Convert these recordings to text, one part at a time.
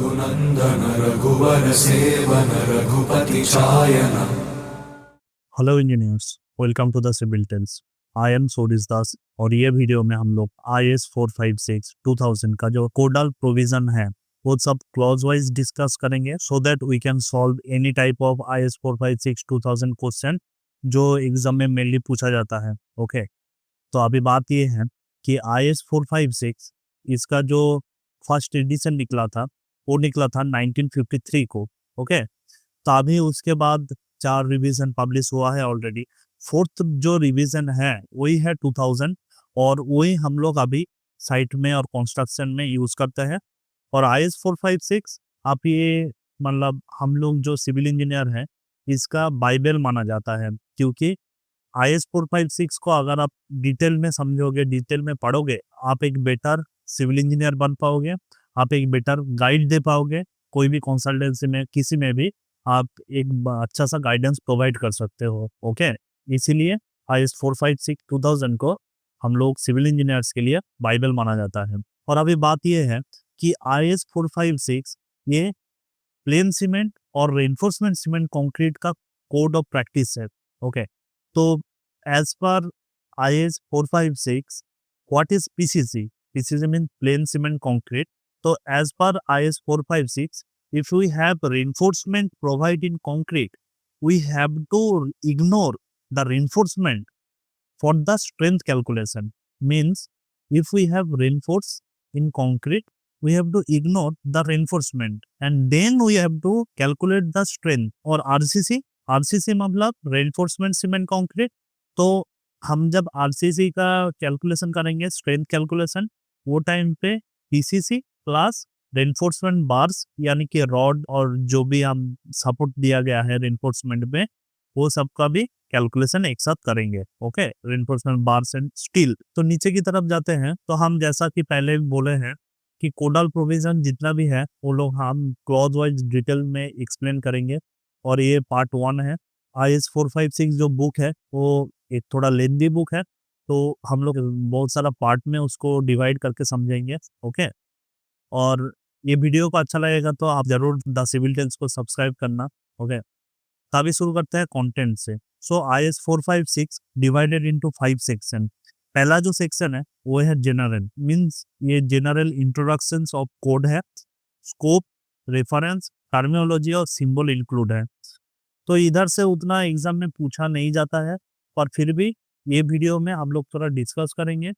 रघुनंदन रघुवर सेवन रघुपति चायन। Hello engineers, welcome to the civil tales. I am सोडिस दास और ये वीडियो में हम लोग IS 456 2000 का जो कोडल प्रोविजन है वो सब क्लॉज वाइज डिस्कस करेंगे so that we can solve any type of IS 456 2000 question जो एग्जाम में मेनली पूछा जाता है। ओके, तो अभी बात ये है कि IS 456 इसका जो फर्स्ट एडिशन निकला था वो निकला था 1953 को। ओके, तो अभी उसके बाद 4 रिवीजन पब्लिश हुआ है ऑलरेडी। फोर्थ जो रिवीजन है वही है 2000 और वही हम लोग अभी साइट में और कंस्ट्रक्शन में यूज करते हैं। और IS 456 आप ये मतलब हम लोग जो सिविल इंजीनियर हैं इसका बाइबल माना जाता है, क्योंकि IS 456 को अगर आप डिटेल में समझोगे, डिटेल में पढ़ोगे, आप एक बेटर सिविल इंजीनियर बन पाओगे, आप एक बेटर गाइड दे पाओगे। कोई भी कंसल्टेंसी में किसी में भी आप एक अच्छा सा गाइडेंस प्रोवाइड कर सकते हो। ओके, इसीलिए IS 456 2000 को हम लोग सिविल इंजीनियर्स के लिए बाइबल माना जाता है। और अभी बात यह है कि IS 456 ये प्लेन सीमेंट और रेनफोर्समेंट सीमेंट कंक्रीट का कोड ऑफ प्रैक्टिस है। ओके, तो एज पर IS 456 what is PCC? PCC mean plain cement concrete. तो as per IS 456, if we have reinforcement provide in concrete, we have to ignore the reinforcement for the strength calculation. Means if we have reinforce in concrete, we have to ignore the reinforcement and then we have to calculate the strength और RCC मतलब reinforcement cement concrete। तो हम जब RCC का calculation करेंगे, strength calculation, वो time पे PCC plus reinforcement bars यानी कि रॉड और जो भी हम सपोर्ट दिया गया है रेनफोर्समेंट में वो सबका भी कैलकुलेशन एक साथ करेंगे। Okay, reinforcement bars and steel. तो नीचे की तरफ जाते हैं तो हम जैसा कि पहले बोले हैं कि कोडल प्रोविजन जितना भी है वो लोग हम क्लॉज वाइज डिटेल में एक्सप्लेन करेंगे और ये पार्ट 1 है। IS 456 जो बुक है वो एक थोड़ा लेंदी बुक है, तो हम लोग बहुत सारा पार्ट में उसको डिवाइड करके समझेंगे। ओके, और ये वीडियो को अच्छा लगेगा तो आप जरूर द सिविल टेल्स को सब्सक्राइब करना। ओके, तभी शुरू करते हैं कंटेंट से। सो IS 456 डिवाइडेड इनटू 5 सेक्शन। पहला जो सेक्शन है वो है जनरल, मींस ये जनरल इंट्रोडक्शंस ऑफ कोड है। स्कोप, रेफरेंस, टर्मिनोलॉजी और सिंबल इंक्लूड है। तो इधर से उतना एग्जाम में पूछा नहीं जाता है, पर फिर भी ये वीडियो में हम लोग थोड़ा डिस्कस करेंगे,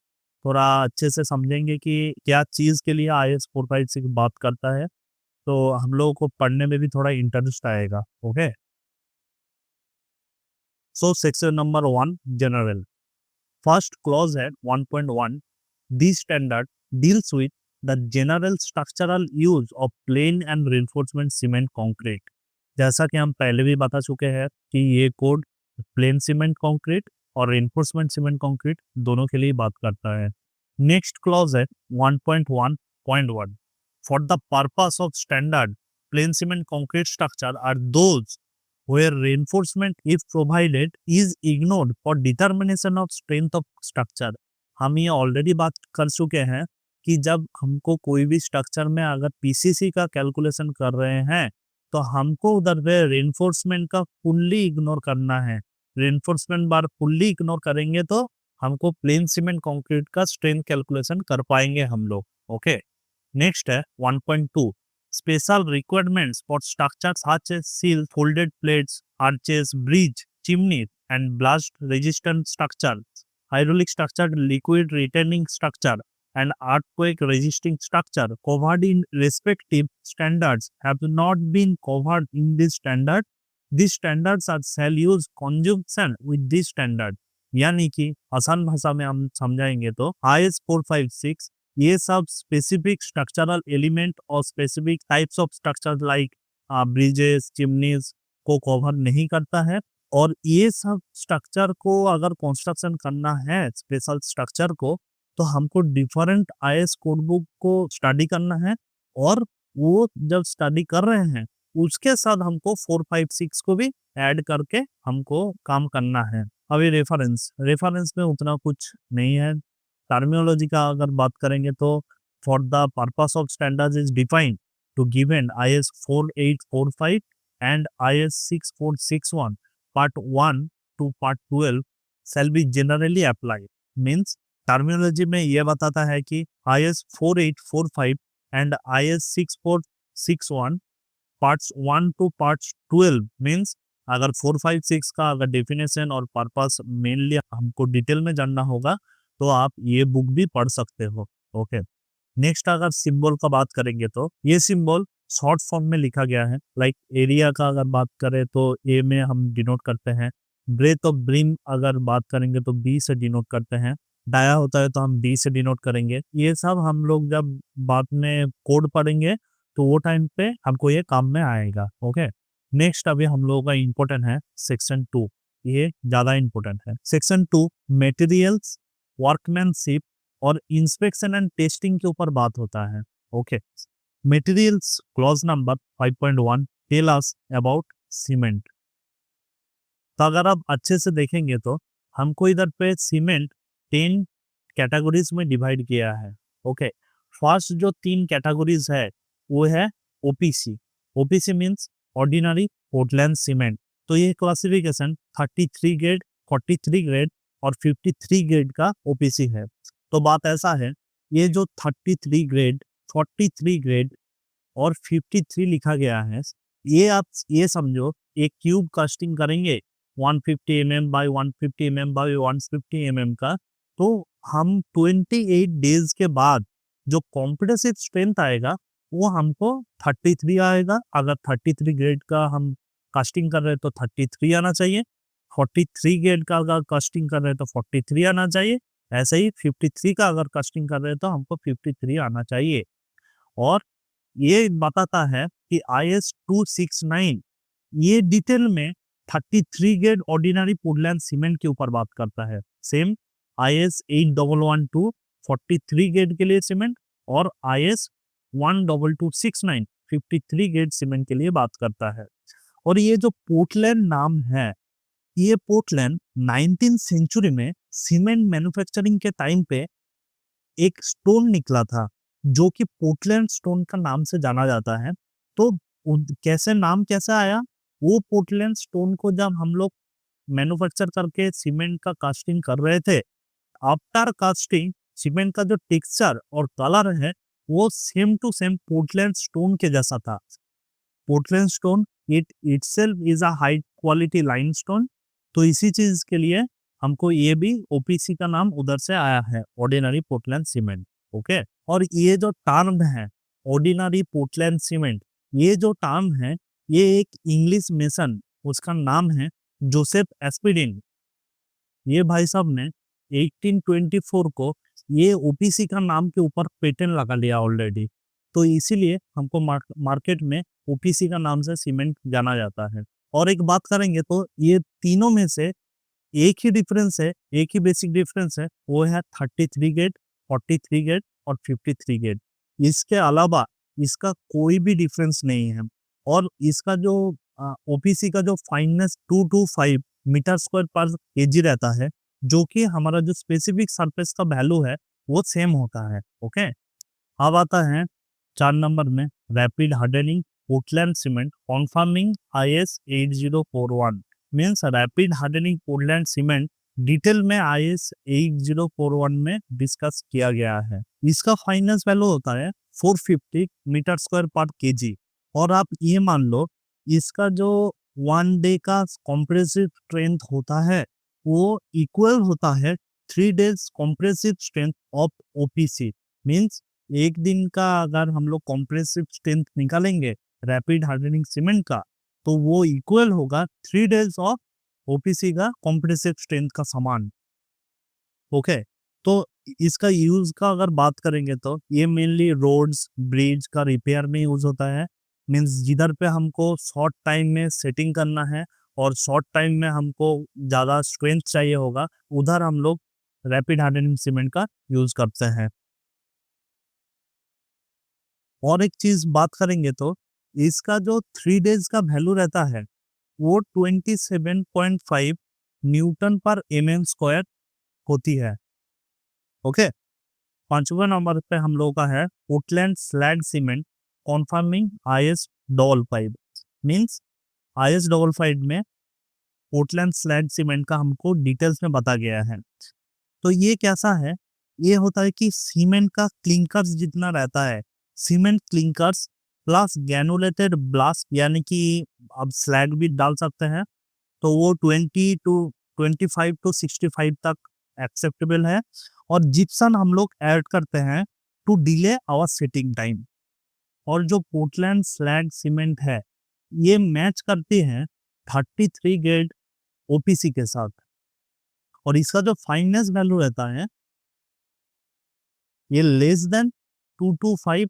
थोड़ा अच्छे से समझेंगे कि क्या चीज़ के लिए IS 456 बात करता है, तो हम लोगों को पढ़ने में भी थोड़ा इंटरेस्ट आएगा। Okay, so section number 1 general. First clause है 1.1। This standard deals with the general structural use of plain and reinforcement cement concrete. जैसा कि हम पहले भी बता चुके हैं कि ये कोड प्लेन सीमेंट कंक्रीट और रेनफोर्समेंट सीमेंट कंक्रीट दोनों के लिए बात करता है। नेक्स्ट क्लॉज है 1.1.1। For the purpose of standard plain cement concrete structure are those where reinforcement if provided is ignored for determination of strength of structure। हम ये ऑलरेडी बात कर चुके हैं कि जब हमको कोई भी स्ट्रक्चर में अगर PCC का कैलकुलेशन कर रहे हैं तो हमको उधर पे रेनफोर्समेंट का फुल्ली इग्नोर करना है। रेनफोर्समेंट बार फुल्ली इग्नोर करेंगे तो हमको प्लेन सीमेंट कंक्रीट का स्ट्रेंथ कैलकुलेशन कर पाएंगे हम लोग। ओके, नेक्स्ट है 1.2। Special requirements for structures such as seal, folded plates, arches, bridge, chimney, and blast-resistant structures, hydraulic structure, liquid retaining structure, and earthquake-resisting structure covered in respective standards have not been covered in this standard. These standards are shall use conjunction with this standard। यानी कि आसान भाषा में हम समझाएंगे तो IS 456 ये सब स्पेसिफिक स्ट्रक्चरल एलिमेंट और specific types of structure like bridges, chimneys को कवर नहीं करता है। और ये सब स्ट्रक्चर को अगर कंस्ट्रक्शन करना है, स्पेशल स्ट्रक्चर को, तो हमको डिफरेंट IS कोड बुक को स्टडी करना है और वो जब स्टडी कर रहे हैं उसके साथ हमको 456 को भी ऐड करके हमको काम करना है। अभी रेफरेंस में उतना कुछ नहीं है। टर्मिनोलॉजी का अगर बात करेंगे तो for the purpose of standard is defined to given IS 4845 and IS 6461 part 1 to part 12 shall be generally applied. Means terminology में ये बताता है कि IS 4845 and IS 6461 parts 1 two parts 12 means अगर 456 का अगर डेफिनेशन और पर्पस मेनली हमको डिटेल में जानना होगा तो आप ये बुक भी पढ़ सकते हो। ओके, नेक्स्ट अगर सिंबल का बात करेंगे तो ये सिंबल शॉर्ट फॉर्म में लिखा गया है। लाइक एरिया का अगर बात करें तो ए में हम डिनोट करते हैं, ब्रेथ ऑफ ब्रिम अगर बात करेंगे तो बी से डिनोट करते हैं, डाया होता है तो हम डी से डिनोट करेंगे। ये सब हम लोग जब बाद में कोड पढ़ेंगे तो वो टाइम पे हमको ये काम में आएगा। ओके, नेक्स्ट अभी हम लोगों का इम्पोर्टेंट है सेक्शन 2। ये ज्यादा इम्पोर्टेंट है। सेक्शन 2 मटेरियल्स, वर्कमैनशिप और इंस्पेक्शन एंड टेस्टिंग के ऊपर बात होता है। Okay, materials clause number 5.1 tell us about cement. तो अगर आप अच्छे से देखेंगे तो हमको इधर पे सीमेंट 10 कैटेगरीज में डिवाइड किया है। ओके, फर्स्ट जो 3 कैटेगरीज है वो है OPC. OPC means ordinary Portland cement. तो ये क्लासिफिकेशन 33 ग्रेड, 43 ग्रेड और 53 ग्रेड का ओपीसी है। तो बात ऐसा है, ये जो 33 ग्रेड, 43 ग्रेड और 53 लिखा गया है, ये आप ये समझो एक क्यूब कास्टिंग करेंगे 150 mm by 150 mm by 150 mm का, तो हम 28 डेज के बाद जो कॉम्प्रेसिव स्ट्रेंथ आएगा वो हमको 33 आएगा। अगर 33 ग्रेड का हम कास्टिंग कर रहे हैं तो 33 आना चाहिए, 43 ग्रेड का अगर कास्टिंग कर रहे हैं तो 43 आना चाहिए, ऐसे ही 53 का अगर कास्टिंग कर रहे हैं तो हमको 53 आना चाहिए। और ये बताता है कि IS 269 ये डिटेल में 33 ग्रेड ऑर्डिनरी पोर्टलैंड सीमेंट के ऊपर बात करता है। सेम IS 8112 43 ग्रेड के लिए सीमेंट और IS 12269 53 ग्रेड सीमेंट के लिए बात करता है। और ये जो पोर्टलैंड नाम है, ये पोर्टलैंड 19th सेंचुरी में सीमेंट मैन्युफैक्चरिंग के टाइम पे एक स्टोन निकला था जो कि पोर्टलैंड स्टोन का नाम से जाना जाता है। तो कैसे नाम कैसे आया, वो पोर्टलैंड स्टोन को जब हम लोग मैन्युफैक्चर करके सीमेंट का कास्टिंग कर रहे थे, आफ्टर कास्टिंग सीमेंट का जो टेक्सचर और कलर है वो same to same Portland stone के जैसा था। Portland stone it itself is a high quality limestone. तो इसी चीज के लिए हमको ये भी ओपीसी का नाम उधर से आया है, ऑर्डिनरी पोर्टलैंड सीमेंट। ओके, और ये जो टर्म है ऑर्डिनरी पोर्टलैंड सीमेंट, ये जो टर्म है ये एक इंग्लिश मेसन, उसका नाम है जोसेफ एस्पिडिन। ये भाई साहब ने 1824 को ये ओपीसी का नाम के ऊपर पेटेंट लगा लिया ऑलरेडी। तो इसीलिए हमको मार्केट में ओपीसी का नाम से सीमेंट जाना जाता है। और एक बात करेंगे तो ये तीनों में से एक ही डिफरेंस है, एक ही बेसिक डिफरेंस है, वो है 33 ग्रेड, 43 ग्रेड और 53 ग्रेड। इसके अलावा इसका कोई भी डिफरेंस नहीं है। और इसका जो ओपीसी का जो फाइननेस 225 मीटर स्क्वायर पर केजी रहता है, जो कि हमारा जो स्पेसिफिक सरफेस का वैल्यू है वो सेम होता है। ओके, अब आता है 4 नंबर में rapid hardening Portland cement conforming IS 8041। Means rapid hardening Portland cement detail में IS 8041 में डिस्कस किया गया है। इसका फाइनेंस वैल्यू होता है 450 मीटर स्क्वायर पर केजी। और आप ये मान लो इसका जो 1 डे का कॉम्प्रेसिव स्ट्रेंथ होता है वो इक्वल होता है 3 days compressive strength of OPC. Means एक दिन का अगर हम लोग कॉम्प्रेसिव स्ट्रेंथ निकालेंगे रैपिड हार्डनिंग सीमेंट का, तो वो इक्वल होगा 3 डेज ऑफ ओपीसी का कॉम्प्रेसिव स्ट्रेंथ का समान। ओके, तो इसका यूज का अगर बात करेंगे तो ये मेनली रोड्स, ब्रिज का रिपेयर में यूज होता है। मीन्स जिधर पे हमको शॉर्ट टाइम में सेटिंग करना है और शॉर्ट टाइम में हमको ज़्यादा स्ट्रेंथ चाहिए होगा, उधर हम लोग रैपिड हार्डनिंग सीमेंट का यूज करते हैं। और एक चीज बात करेंगे तो इसका जो 3 डेज का वैल्यू रहता है वो 27.5 न्यूटन पर mm स्क्वायर होती है। ओके, 5वें नंबर पे हम लोगों का है Portland slag cement conforming IS 555 means IS 555 में पोर्टलैंड स्लैग सीमेंट का हमको डिटेल्स में बता गया है। तो ये कैसा है, ये होता है कि सीमेंट का क्लिंकर्स जितना रहता है, cement clinkers plus granulated blast यानी कि अब स्लैग भी डाल सकते हैं, तो वो 25 to 65 तक एक्सेप्टेबल है। और जिप्सन हम लोग ऐड करते हैं to delay our setting time. और जो पोर्टलैंड स्लैग सीमेंट है ये मैच करती है 33 ग्रेड OPC के साथ, और इसका जो फाइननेस वैल्यू रहता है ये लेस देन 225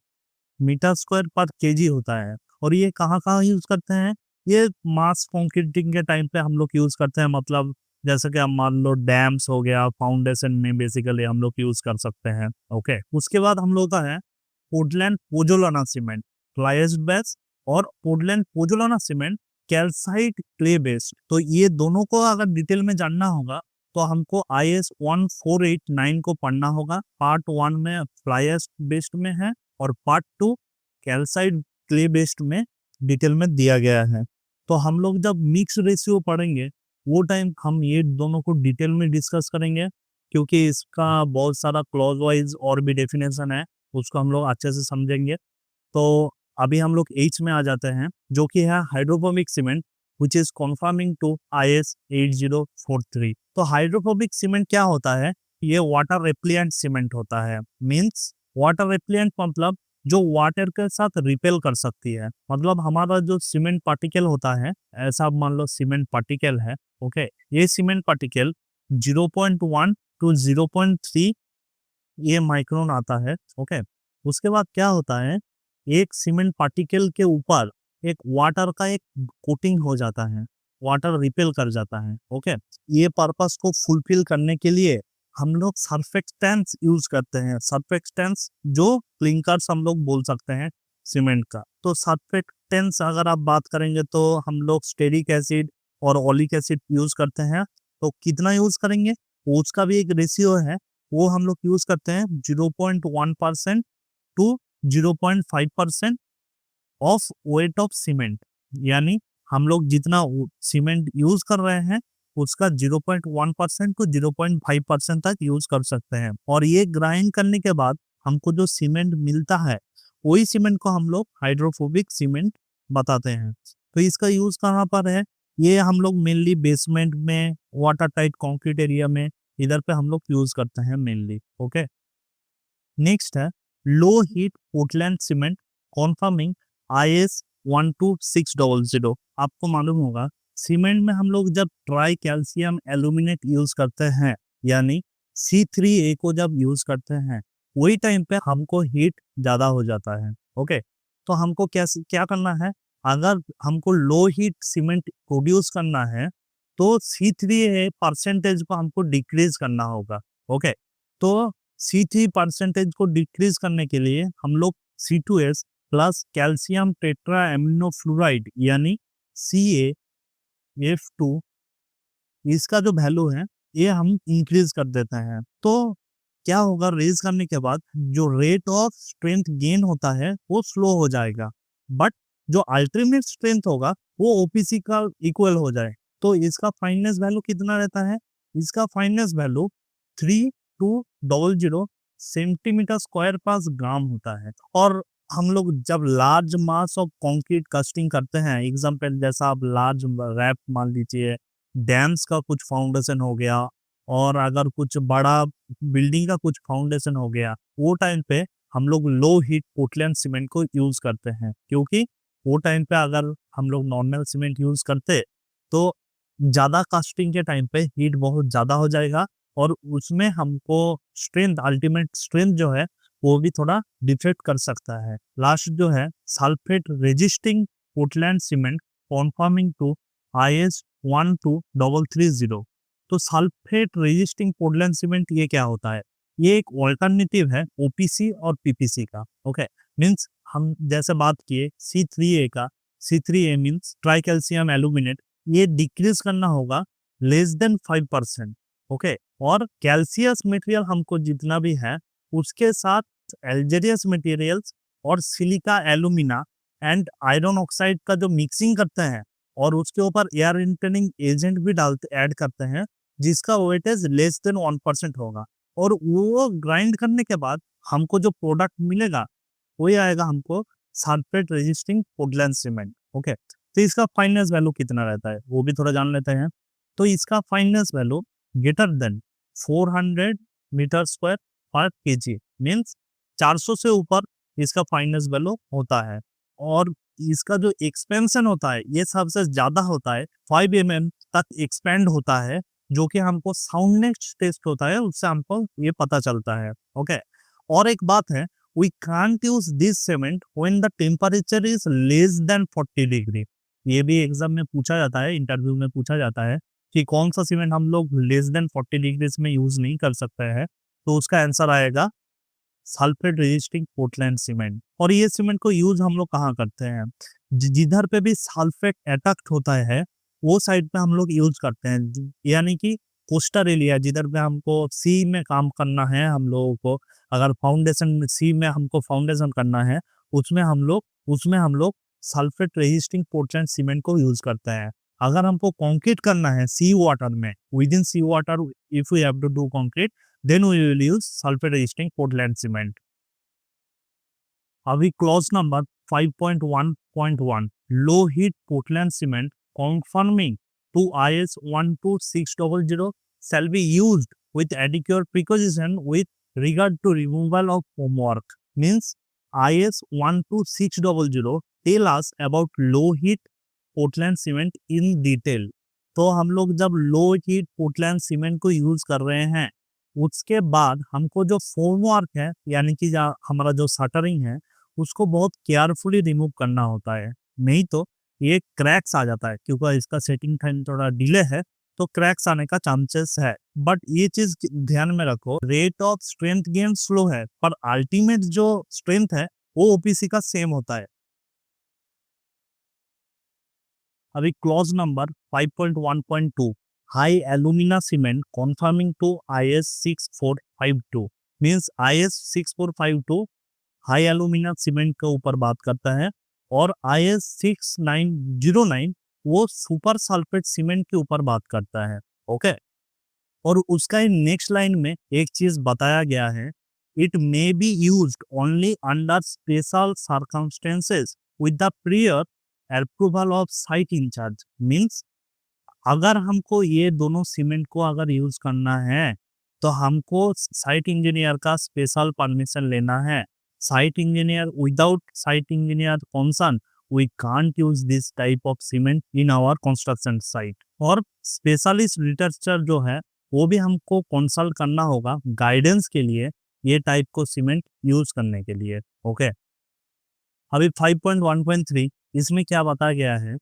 मीटर स्क्वायर पर केजी होता है। और ये कहाँ कहाँ यूज करते हैं, ये मास कंक्रीटिंग के टाइम पे हम लोग यूज करते हैं, मतलब जैसे कि हम मान लो डैम्स हो गया, फाउंडेशन में बेसिकली हम लोग यूज कर सकते हैं। ओके, उसके बाद हम लोग का है Portland pozzolana cement fly ash base और Portland pozzolana cement calcite clay based. तो ये दोनों को अगर डिटेल में जानना होगा तो हमको IS 1489 को पढ़ना होगा। पार्ट 1 में फ्लाई एश बेस्ड में है और पार्ट 2 कैल्साइट क्ले बेस्ड में डिटेल में दिया गया है। तो हम लोग जब मिक्स रेशियो पढ़ेंगे वो टाइम हम ये दोनों को डिटेल में डिस्कस करेंगे, क्योंकि इसका बहुत सारा क्लॉज वाइज और भी डेफिनेशन है, उसको हम लोग अच्छे से समझेंगे। तो अभी हम लोग H में आ जाते हैं, जो कि है hydrophobic cement which is conforming to IS 8043। तो हाइड्रोफोबिक सीमेंट क्या होता है, ये वाटर रेप्लिएंट सीमेंट होता है। मीन्स वाटर रेप्लिएंट मतलब जो वाटर के साथ रिपेल कर सकती है। मतलब हमारा जो सीमेंट पार्टिकल होता है, ऐसा मान लो सीमेंट पार्टिकल है, ओके, ये सीमेंट पार्टिकल 0.1 to 0.3 ये माइक्रोन आता है। ओके, उसके बाद क्या होता है, एक सीमेंट पार्टिकल के ऊपर एक वाटर का एक कोटिंग हो जाता है, वाटर रिपेल कर जाता है। ओके, ये पर्पस को फुलफिल करने के लिए हम लोग सर्फेक्टेंस यूज करते हैं। सर्फेक्टेंस जो क्लिंकर्स हम लोग बोल सकते हैं सीमेंट का। तो सर्फेक्टेंस अगर आप बात करेंगे तो हम लोग स्टेरिक एसिड और ओलिक एसिड यूज करते हैं। तो कितना यूज करेंगे, उसका भी एक रेशियो है, वो हम लोग यूज करते हैं 0.1% to 0.5% of weight of cement. यानी हम लोग जितना सीमेंट यूज कर रहे हैं उसका 0.1% टू 0.5% तक यूज कर सकते हैं। और ये ग्राइंड करने के बाद हमको जो सीमेंट मिलता है वही सीमेंट को हम लोग हाइड्रोफोबिक सीमेंट बताते हैं। तो इसका यूज कहाँ पर है, ये हम लोग मेनली बेसमेंट में, वाटर टाइट कंक्रीट एरिया में, इधर पे हम लोग यूज करते हैं मेनली। ओके, नेक्स्ट है low heat Portland cement conforming IS 12600। आपको मालूम होगा सीमेंट में हम लोग जब ट्राई कैल्शियम एल्यूमिनेट यूज करते हैं, यानी C3A को जब यूज करते हैं, वही टाइम पे हमको हीट ज्यादा हो जाता है। ओके, तो हमको क्या करना है, अगर हमको लो हीट सीमेंट प्रोड्यूस करना है तो C3A परसेंटेज को हमको डिक्रीज करना होगा। ओके, तो C3 परसेंटेज को डिक्रीज करने के लिए हम लोग C2S plus calcium tetra amino fluoride यानी CaF2, इसका जो वैल्यू है ये हम इंक्रीज कर देते हैं। तो क्या होगा, रेज करने के बाद जो रेट ऑफ स्ट्रेंथ गेन होता है वो स्लो हो जाएगा, बट जो अल्टीमेट स्ट्रेंथ होगा वो OPC का इक्वल हो जाए। तो इसका फाइननेस वैल्यू कितना रहता है, इसका फाइननेस वैल्यू 3200 सेंटीमीटर स्क्वायर पर ग्राम होता है। और हम लोग जब large mass of concrete casting करते हैं, एग्जांपल जैसा आप लार्ज रैप मान लीजिए, डैम्स का कुछ फाउंडेशन हो गया, और अगर कुछ बड़ा बिल्डिंग का कुछ फाउंडेशन हो गया, वो टाइम पे हम लोग लो हीट पोर्टलैंड सीमेंट को यूज करते हैं। क्योंकि वो टाइम पे अगर हम लोग नॉर्मल सीमेंट यूज करते तो ज्यादा कास्टिंग के टाइम पे हीट बहुत ज्यादा हो जाएगा, और उसमें हमको स्ट्रेंथ, अल्टीमेट स्ट्रेंथ जो है वो भी थोड़ा डिफेक्ट कर सकता है। लास्ट जो है sulphate resisting Portland cement conforming to IS 12330। तो सल्फेट रेजिस्टिंग पोर्टलैंड सीमेंट ये क्या होता है, ये एक ऑल्टरनेटिव है OPC और PPC का। ओके, मीन्स हम जैसे बात किए C3A का, C3A means try calcium aluminate, ये डिक्रीज करना होगा लेस देन 5%। ओके, और कैल्सियस मटेरियल हमको जितना भी है उसके साथ एल्जेरियस मटेरियल्स और silica alumina and iron oxide का जो मिक्सिंग करते हैं और उसके ऊपर एयर इंटनिंग एजेंट भी डालते ऐड करते हैं, जिसका वेटेज लेस देन 1% होगा। और वो ग्राइंड करने के बाद हमको जो प्रोडक्ट मिलेगा वही आएगा हमको sulphate resisting Portland cement. Okay, तो इसका फाइनेंस वैल्यू कितना रहता है वो भी थोड़ा जान लेते हैं। तो इसका fineness value greater than 400 metre square पर केजी, मीन्स 400 से ऊपर इसका फाइनेंस वैल्यू होता है। और इसका जो एक्सपेंशन होता है ये सबसे ज्यादा होता है, 5 mm तक एक्सपेंड होता है, जो कि हमको साउंडनेस टेस्ट होता है उससे हमको ये पता चलता है। ओके, और एक बात है, we can't use this cement when the temperature is less than 40 degree. ये भी एग्जाम में पूछा जाता है, इंटरव्यू में पूछा जाता है कि कौन सा सीमेंट हम लोग लेस देन 40 डिग्री में यूज नहीं कर सकते हैं। तो उसका आंसर आएगा सल्फेट रेजिस्टिंग पोर्टलैंड सीमेंट। और ये सीमेंट को यूज हम लोग कहाँ करते हैं, जिधर पे भी सल्फेट अटैक होता है वो साइड पे हम लोग यूज करते हैं, यानी कि कोस्टल एरिया जिधर पे हमको सी में काम करना है हम लोगों को, अगर फाउंडेशन सी में हमको फाउंडेशन करना है उसमें हम लोग सल्फेट रेजिस्टिंग पोर्टलैंड सीमेंट को यूज करते हैं। अगर हमको कंक्रीट करना है सी वाटर में, with in sea water if we have to do concrete, then we will use sulfate resisting Portland cement. अभी clause number 5.1.1 low heat Portland cement conforming to IS 12600 shall be used with adequate precaution with regard to removal of homework. Means IS 12600 tell us about low heat Portland cement in detail. तो हम लोग जब लो heat Portland cement को use कर रहे हैं उसके बाद हमको जो फॉर्मवर्क है यानी कि हमारा जो शटरिंग है उसको बहुत केयरफुली रिमूव करना होता है, नहीं तो ये क्रैक्स आ जाता है। क्योंकि इसका सेटिंग टाइम थोड़ा डिले है तो क्रैक्स आने का चांसेस है। बट ये चीज ध्यान में रखो, rate of strength gain slow है पर अल्टीमेट जो स्ट्रेंथ है वो ओपीसी का सेम होता है। अभी clause number 5.1.2 high alumina cement conforming to IS 6452 means IS 6452 high alumina cement के ऊपर बात करता है, और IS 6909 वो सुपर सल्फेट सीमेंट के ऊपर बात करता है। ओके, और उसका नेक्स्ट लाइन में एक चीज बताया गया है, it may be used only under special circumstances with the prior approval of site in charge. Means अगर हमको ये दोनों सीमेंट को अगर यूज करना है तो हमको साइट इंजीनियर का स्पेशल परमिशन लेना है। Site engineer without site engineer concern we can't use this type of cement in our construction site. और स्पेशलिस्ट लिटरेचर जो है वो भी हमको कंसल्ट करना होगा गाइडेंस के लिए ये टाइप को सीमेंट यूज करने के लिए। ओके, अभी 5.1.3 इसमें क्या बताया गया है,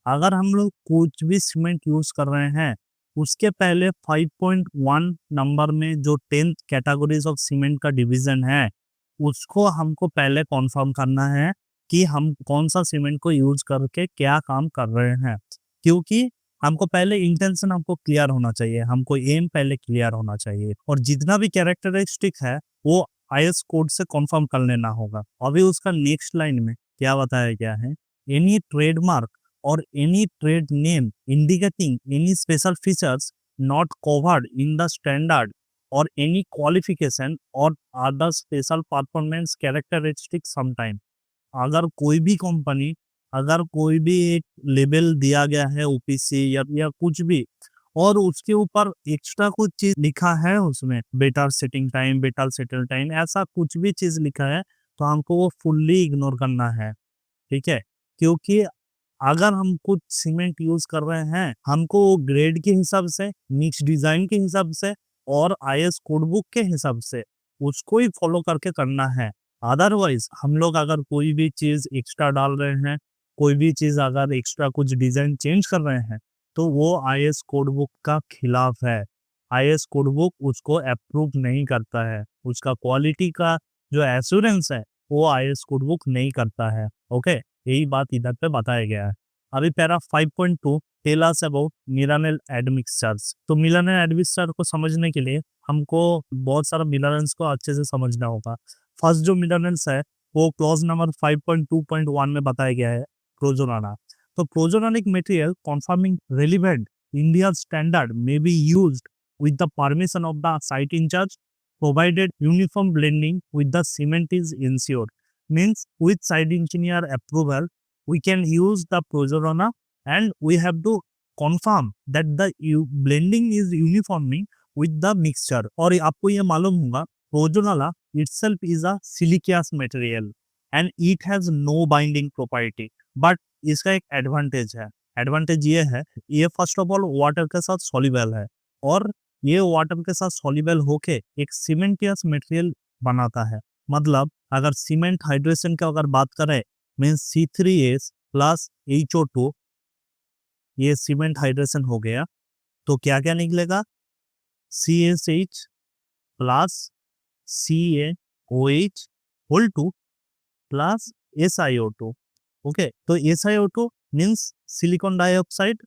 अगर हम लोग कुछ भी सीमेंट यूज कर रहे हैं उसके पहले 5.1 नंबर में जो 10th कैटेगरीज ऑफ सीमेंट का डिवीजन है उसको हमको पहले कॉन्फर्म करना है कि हम कौन सा सीमेंट को यूज करके क्या काम कर रहे हैं। क्योंकि हमको पहले इंटेंशन हमको क्लियर होना चाहिए, हमको एम पहले क्लियर होना चाहिए, और जितना भी कैरेक्टरिस्टिक है वो IS कोड से कॉन्फर्म कर लेना होगा। अभी उसका नेक्स्ट लाइन में क्या बताया गया है, एनी ट्रेडमार्क और any trade name indicating any special features not covered in the standard और एनी क्वालिफिकेशन और other special performance characteristic sometime. अगर कोई भी कंपनी, अगर कोई भी एक लेबल दिया गया है ओपीसी या कुछ भी, और उसके ऊपर एक्स्ट्रा कुछ चीज लिखा है उसमें better setting time, better settle time, ऐसा कुछ भी चीज लिखा है तो हमको वो फुल्ली इग्नोर करना है। ठीक है, क्योंकि अगर हम कुछ सीमेंट यूज कर रहे हैं हमको वो ग्रेड के हिसाब से, मिक्स डिजाइन के हिसाब से और IS कोड बुक के हिसाब से उसको ही फॉलो करके करना है। अदरवाइज हम लोग अगर कोई भी चीज एक्स्ट्रा डाल रहे हैं, कोई भी चीज अगर एक्स्ट्रा कुछ डिजाइन चेंज कर रहे हैं तो वो IS कोड बुक का खिलाफ है। IS कोड बुक उसको अप्रूव नहीं करता है, उसका क्वालिटी का जो एश्योरेंस है वो IS कोड बुक नहीं करता है। ओके, यही बात इधर पे बताया गया है। अभी para 5.2 tell us about mineral admixtures. तो मिलानेल एडमिक्सचर को समझने के लिए हमको बहुत सारा मिलानेल्स को अच्छे से समझना होगा। फर्स्ट जो मिलानेल्स है वो क्लॉज नंबर 5.2.1 में बताया गया है प्रोजोनाना। तो pozzolanic material conforming relevant India standard may be used with the permission of the site in charge, provided uniform blending with the cement is ensured. Means with site engineer approval, we can use the Prozorana and we have to confirm that the blending is uniforming with the mixture. और आपको ये मालूम होगा Prozorana itself is a siliceous material and it has no binding property. But इसका एक advantage है। Advantage ये है, ये फर्स्ट ऑफ ऑल वाटर के साथ सॉल्युबल है और ये वाटर के साथ सॉल्युबल होके एक सीमेंटियस मटेरियल बनाता है। मतलब अगर सीमेंट हाइड्रेशन की अगर बात करें मीन्स C3H प्लस HO2, ये सीमेंट हाइड्रेशन हो गया, तो क्या क्या निकलेगा CSH plus CaOH whole 2 plus SiO2। ओके, तो SiO2 मीन्स सिलिकॉन डाइऑक्साइड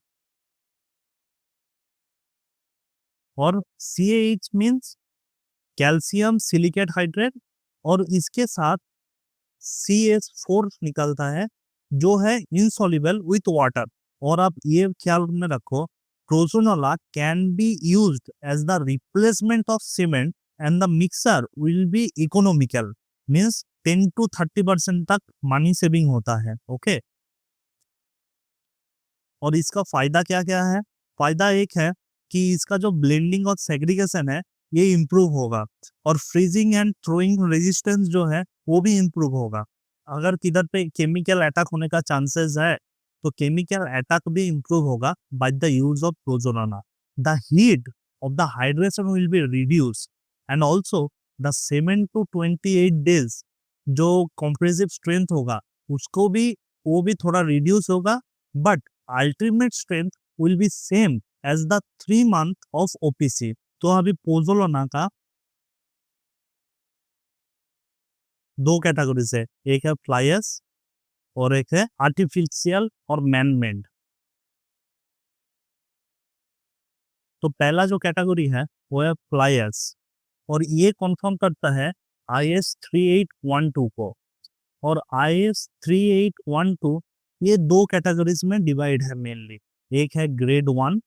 और CaH means calcium silicate hydrate और इसके साथ CH4 निकलता है जो है इनसॉल्युबल विथ वाटर। और आप ये ख्याल में रखो प्रोजोनोला can be used as the replacement of cement and the mixer will be economical. Means 10 to 30% तक मनी सेविंग होता है। ओके, और इसका फायदा क्या क्या है? फायदा एक है कि इसका जो ब्लेंडिंग और सेग्रीगेशन है ये इम्प्रूव होगा और फ्रीजिंग एंड थ्रोइंग रेजिस्टेंस जो है वो भी इम्प्रूव होगा। अगर किधर पे केमिकल अटैक होने का चांसेस है तो केमिकल अटैक भी इम्प्रूव होगा by the use of pozzolana. The heat of the hydration will be reduce and also the 7 to 28 days जो कॉम्प्रेसिव स्ट्रेंथ होगा उसको भी वो भी थोड़ा रिड्यूस होगा, but ultimate strength will be same as the 3 month of OPC। तो अभी पोजोनाना का दो कैटेगरीज है, एक है फ्लायर्स और एक है आर्टिफिशियल और मैन मेड। तो पहला जो कैटेगरी है वो है फ्लायर्स और ये कंफर्म करता है IS 3812 को। और IS 3812 ये दो कैटेगरीज में डिवाइड है मेनली, एक है ग्रेड 1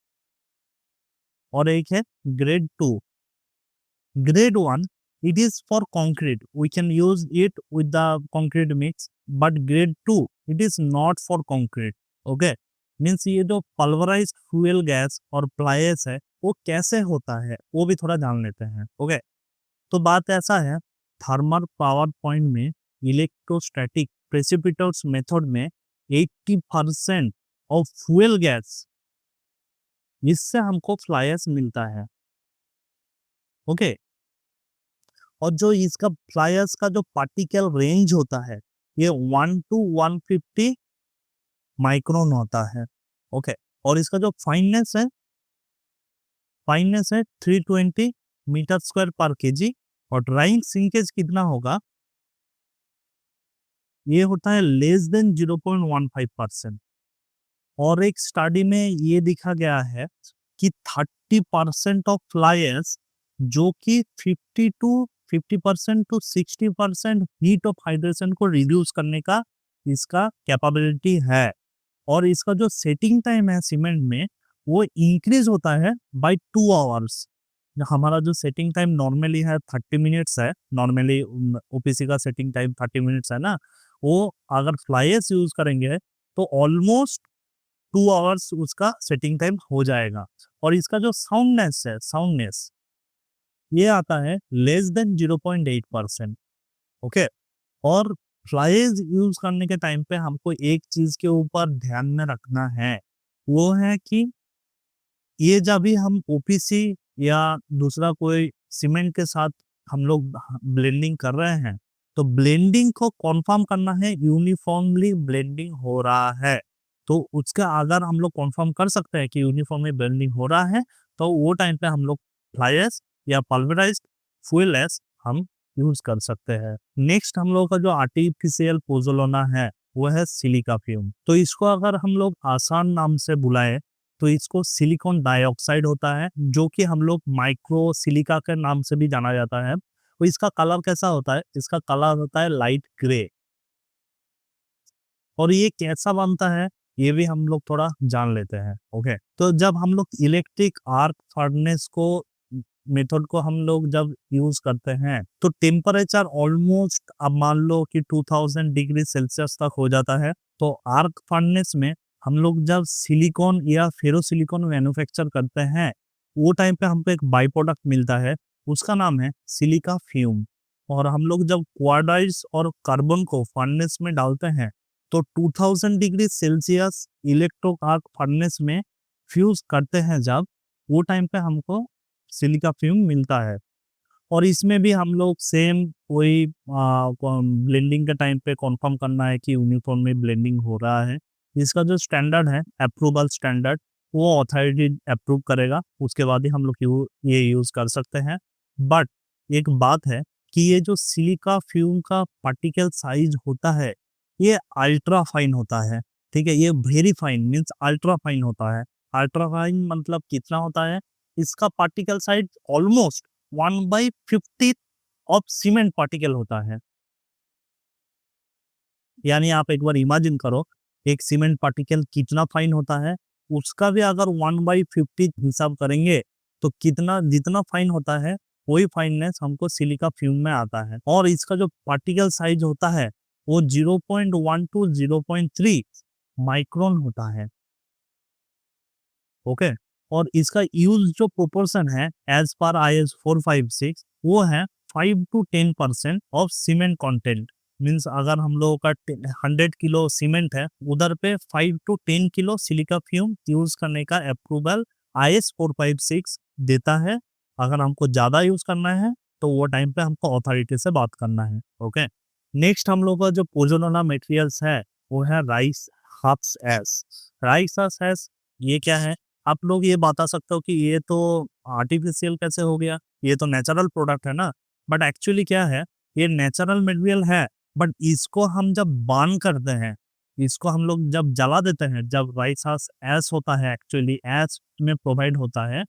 और एक है grade 2। Grade 1 it is for concrete, we can use it with the concrete mix, but grade 2 it is not for concrete। okay, means ये जो पल्वराइज्ड फ्यूल गैस और फ्लायर्स है वो कैसे होता है वो भी थोड़ा जान लेते हैं। ओके, तो बात ऐसा है, थर्मल पावर पॉइंट में इलेक्ट्रोस्टैटिक प्रेसिपिटेट्स मेथड में 80% ऑफ फ्यूल गैस इससे हमको फ्लायर्स मिलता है। ओके, और जो इसका फ्लायर्स का जो पार्टिकल रेंज होता है ये 1 to 150 माइक्रोन होता है। ओके, और इसका जो फाइननेस है 320 मीटर स्क्वायर पर केजी और ड्राइंग सिंकेज कितना होगा, ये होता है लेस देन 0.15%। और एक स्टडी में ये दिखा गया है कि 30% ऑफ फ्लायर्स जो कि 50% to 60% हीट ऑफ हाइड्रेशन को रिड्यूस करने का इसका कैपेबिलिटी है। और इसका जो सेटिंग टाइम है सीमेंट में वो इंक्रीज होता है बाय 2 आवर्स। हमारा जो सेटिंग टाइम नॉर्मली है 30 मिनट्स है, नॉर्मली OPC का सेटिंग टाइम 30 मिनट्स है ना, वो अगर फ्लायर्स यूज करेंगे तो ऑलमोस्ट 2 आवर्स उसका सेटिंग टाइम हो जाएगा। और इसका जो साउंडनेस ये आता है लेस देन 0.8%। ओके, और फ्लायर्स यूज करने के टाइम पे हमको एक चीज के ऊपर ध्यान में रखना है, वो है कि ये जब भी हम OPC या दूसरा कोई सीमेंट के साथ हम लोग ब्लेंडिंग कर रहे हैं तो ब्लेंडिंग को कंफर्म करना है यूनिफॉर्मली ब्लेंडिंग हो रहा है। तो उसका अगर हम लोग कंफर्म कर सकते हैं कि यूनिफॉर्मली ब्लेंडिंग हो रहा है तो वो टाइम पे हम लोग फ्लायर्स या पल्वराइज्ड फ्यूएल्स हम यूज कर सकते हैं। नेक्स्ट हम लोग का जो आर्टिफिशियल पोजोलाना है वो है सिलिका फ्यूम। तो इसको अगर हम लोग आसान नाम से बुलाएं तो इसको सिलिकॉन डाइऑक्साइड होता है जो कि हम लोग माइक्रो सिलिका के नाम से भी जाना जाता है। तो इसका कलर कैसा होता है? इसका कलर होता है लाइट ग्रे। और ये कैसा बनता है ये भी हम लोग थोड़ा जान लेते हैं। ओके, तो जब हम लोग इलेक्ट्रिक आर्क फर्नेस को मेथड को हम लोग जब यूज करते हैं तो टेम्परेचर ऑलमोस्ट अब मान लो कि 2000 डिग्री सेल्सियस तक हो जाता है। तो आर्क फर्नेस में हम लोग जब सिलिकॉन या फेरोसिलिकॉन मैन्युफैक्चर करते हैं वो टाइम पे हमको एक बाई प्रोडक्ट मिलता है, उसका नाम है सिलिका फ्यूम। और हम लोग जब क्वार्डाइट्स और कार्बन को फर्नेस में डालते हैं तो 2000 degree Celsius electro arc furnace में फ्यूज करते हैं जब, वो टाइम पे हमको सिलिका फ्यूम मिलता है। और इसमें भी हम लोग सेम वही ब्लेंडिंग के टाइम पे कंफर्म करना है कि यूनिफॉर्म में ब्लेंडिंग हो रहा है। इसका जो स्टैंडर्ड है अप्रूवल स्टैंडर्ड, वो अथॉरिटी अप्रूव करेगा, उसके बाद ही हम लोग ये यूज कर सकते हैं। बट एक बात है कि ये जो सिलिका फ्यूम का पार्टिकल साइज होता है ये अल्ट्रा फाइन होता है। ठीक है, ये very fine means ultra fine होता है। अल्ट्रा फाइन मतलब कितना होता है? इसका particle size almost 1/50 of cement particle होता है। यानी आप एक बार इमेजिन करो एक सीमेंट पार्टिकल कितना फाइन होता है, उसका भी अगर 1/50 हिसाब करेंगे तो कितना जितना फाइन होता है वही फाइननेस हमको सिलिका फ्यूम में आता है। और इसका जो पार्टिकल साइज होता है वो 0.1 टू 0.3 माइक्रोन होता है। ओके, और इसका यूज जो प्रोपोर्शन है एज पर IS 456 वो है 5 to 10% of cement content. Means अगर हम लोगों का 100 किलो सीमेंट है उधर पे 5 to 10 kilo silica fume use करने का अप्रूवल IS 456 देता है। अगर हमको ज्यादा यूज करना है तो वो टाइम पे हमको अथॉरिटी से बात करना है। ओके, नेक्स्ट हम लोग का जो पोजोलाना मटेरियल्स है वो है राइस हक्स एस। राइस हक्स एस ये क्या है? आप लोग ये बता सकते हो कि ये तो आर्टिफिशियल कैसे हो गया, ये तो नेचुरल प्रोडक्ट है ना। बट एक्चुअली क्या है, ये नेचुरल मटेरियल है बट इसको हम जब बर्न करते हैं, इसको हम लोग जब जला देते हैं, जब राइस हक्स एस होता है एक्चुअली एस में प्रोवाइड होता है,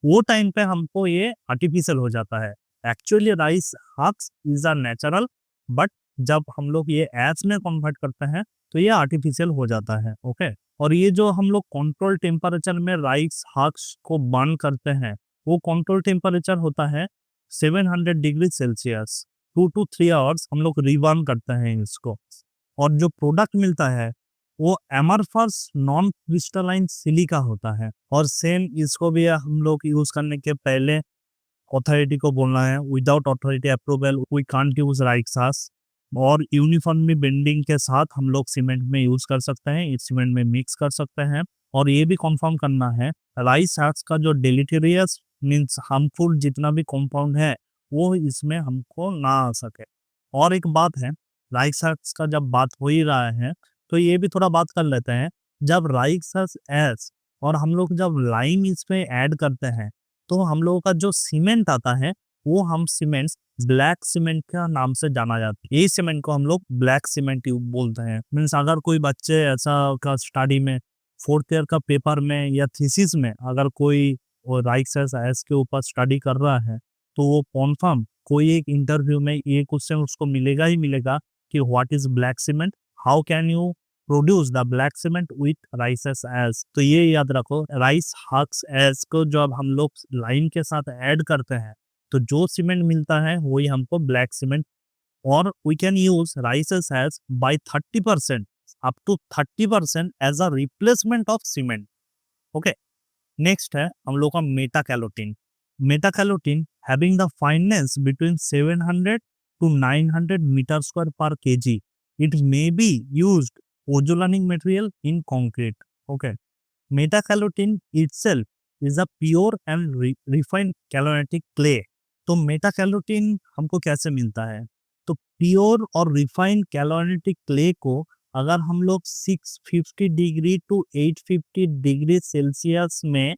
वो टाइम पे हमको ये आर्टिफिशियल हो जाता है। एक्चुअली राइस हक्स इज अ नेचुरल, बट जब हम लोग ये एस में कन्वर्ट करते हैं तो ये आर्टिफिशियल हो जाता है। ओके, और ये जो हम लोग कंट्रोल टेम्परेचर में राइस हक्स को बर्न करते हैं वो कंट्रोल टेम्परेचर होता है 700 डिग्री सेल्सियस। 2 to 3 आवर्स हम लोग रिबर्न करते हैं इसको। और जो प्रोडक्ट मिलता है वो एमरफस नॉन क्रिस्टलाइन सिलिका होता है। और सेम इसको भी हम लोग यूज करने के पहले अथॉरिटी को बोलना है without authority approval we can't use rice husks. और यूनिफॉर्मली बेंडिंग के साथ हम लोग सीमेंट में यूज कर सकते हैं, इस सीमेंट में मिक्स कर सकते हैं। और ये भी कंफर्म करना है राइस हक्स का जो डेलिटेरियस मीन्स हार्मफुल जितना भी कंपाउंड है वो इसमें हमको ना आ सके। और एक बात है, राइस हक्स का जब बात हो ही रहा है तो ये भी थोड़ा बात कर लेते हैं। जब राइस हक्स एस और हम लोग जब लाइम इसमें ऐड करते हैं तो हम लोगों का जो सीमेंट आता है वो हम सीमेंट ब्लैक सीमेंट का नाम से जाना जाता है। यही सीमेंट को हम लोग ब्लैक सीमेंट बोलते हैं। मीन्स अगर कोई बच्चे ऐसा का स्टडी में 4th ईयर का पेपर में या थीसिस में अगर कोई राइस एस के ऊपर स्टडी कर रहा है तो वो कॉन्फर्म कोई एक इंटरव्यू में ये क्वेश्चन उसको मिलेगा ही मिलेगा कि what is black cement, how can you produce the black cement with rice S. तो ये याद रखो राइस हक्स एस को जब हम लोग लाइन के साथ ऐड करते हैं तो जो सीमेंट मिलता है वही हमको ब्लैक सीमेंट। और we can use rice ash by 30% up to 30% as a replacement of cement. Okay, next है हम लोग का metakaolin. Metakaolin having the fineness between 700 to 900 metre square per kg, it may be used pozzolanic material in concrete. Okay, meta calotin itself is a pure and refined caloric clay. तो Meta कैलोटीन हमको कैसे मिलता है? तो pure और refined कैलोरिटिक clay को अगर हम लोग 650 डिग्री टू 850 डिग्री सेल्सियस में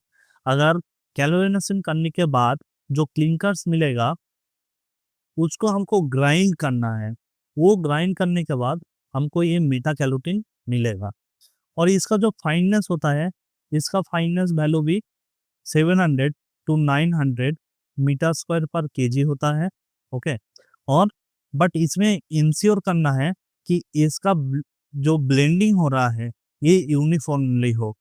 अगर कैलोरिनेशन करने के बाद जो क्लिंकर्स मिलेगा उसको हमको ग्राइंड करना है। वो ग्राइंड करने के बाद हमको ये मेटा कैलोटीन मिलेगा। और इसका जो फाइननेस होता है, इसका फाइननेस वैल्यू भी 700 to 900 metre square per kg होता है। ओके। और बट इसमें इंश्योर करना है कि इसका जो ब्लेंडिंग हो रहा है ये यूनिफॉर्मली हो,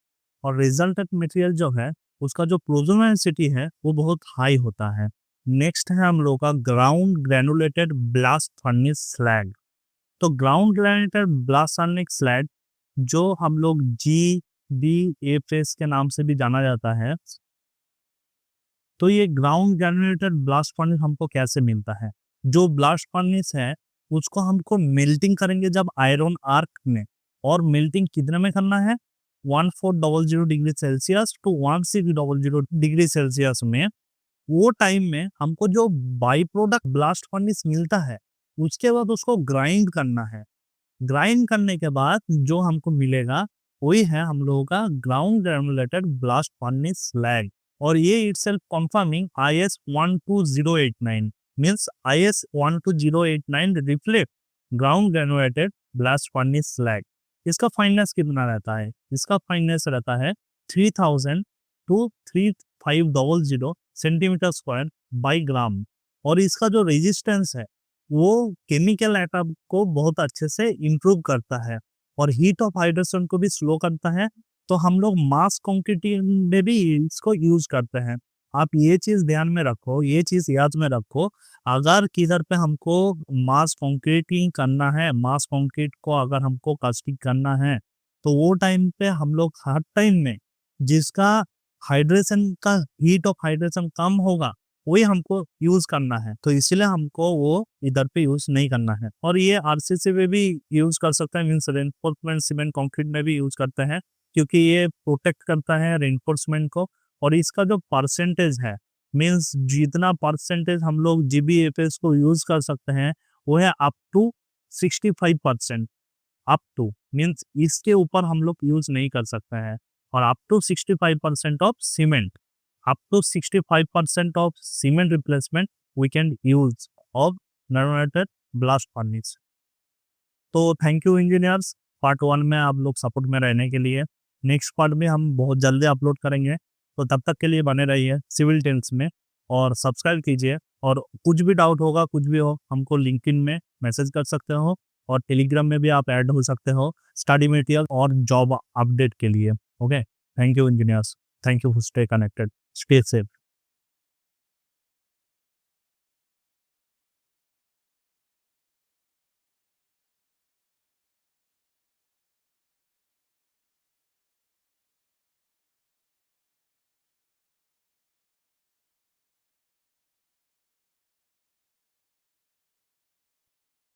और रिजल्टेंट मटेरियल जो है उसका जो प्रोजोनेसिटी है वो बहुत हाई होता है। नेक्स्ट है हम लोग का ground granulated blast furnace slag. तो ground granulated blast furnace slag जो हम लोग GBFS के नाम से भी जाना जाता है। तो ये ग्राउंड ग्रेनुलेटेड ब्लास्ट फर्नेस हमको कैसे मिलता है? जो ब्लास्ट फर्नेस है उसको हमको मेल्टिंग करेंगे जब आयरन आर्क में, और मेल्टिंग कितने में करना है? 1400 degree Celsius to 1600 degree Celsius में। वो टाइम में हमको जो बाई प्रोडक्ट ब्लास्ट फर्नेस मिलता है उसके बाद उसको ग्राइंड करना है। ग्राइंड करने के बाद जो हमको मिलेगा वही है हम लोगों का ground granulated blast furnace slag. और ये itself conforming IS 12089 means IS 12089 reflect ground granulated blast furnace slag. इसका फाइननेस कितना रहता है? इसका फाइननेस रहता है 3000 to 3500 centimetre square by gram. और इसका जो रेजिस्टेंस है वो केमिकल एटम को बहुत अच्छे से इम्प्रूव करता है और हीट ऑफ हाइड्रेशन को भी स्लो करता है। तो हम लोग मास कंक्रीटिंग में भी इसको यूज करते हैं। आप ये चीज ध्यान में रखो, ये चीज याद में रखो। अगर किधर पे हमको मास कंक्रीटिंग करना है, मास कंक्रीट को अगर हमको कास्टिंग करना है, तो वो टाइम पे हम लोग हर टाइम में जिसका हाइड्रेशन का हीट ऑफ हाइड्रेशन कम होगा वही हमको यूज करना है। तो इसलिए हमको वो इधर पे यूज नहीं करना है। और ये RCC में भी यूज कर सकते हैं, मीन्स रेनफोर्समेंट सीमेंट कंक्रीट में भी यूज करते हैं, क्योंकि ये प्रोटेक्ट करता है रेनफोर्समेंट को। और इसका जो परसेंटेज है, मीन्स जितना परसेंटेज हम लोग GBFS को यूज कर सकते हैं वो है up to 65%। Up to means इसके ऊपर हम लोग यूज नहीं कर सकते हैं। और up to 65% of cement, up to 65% of cement replacement we can use of nanonated blast furnace। तो थैंक यू इंजीनियर्स, पार्ट 1 में आप लोग सपोर्ट में रहने के लिए। नेक्स्ट पार्ट में हम बहुत जल्दी अपलोड करेंगे, तो तब तक के लिए बने रहिए सिविल टेंस में और सब्सक्राइब कीजिए। और कुछ भी डाउट होगा, कुछ भी हो, हमको लिंक्डइन में मैसेज कर सकते हो और टेलीग्राम में भी आप ऐड हो सकते हो स्टडी मटेरियल और जॉब अपडेट के लिए। Okay, thank you engineers, thank you for stay connected, stay safe.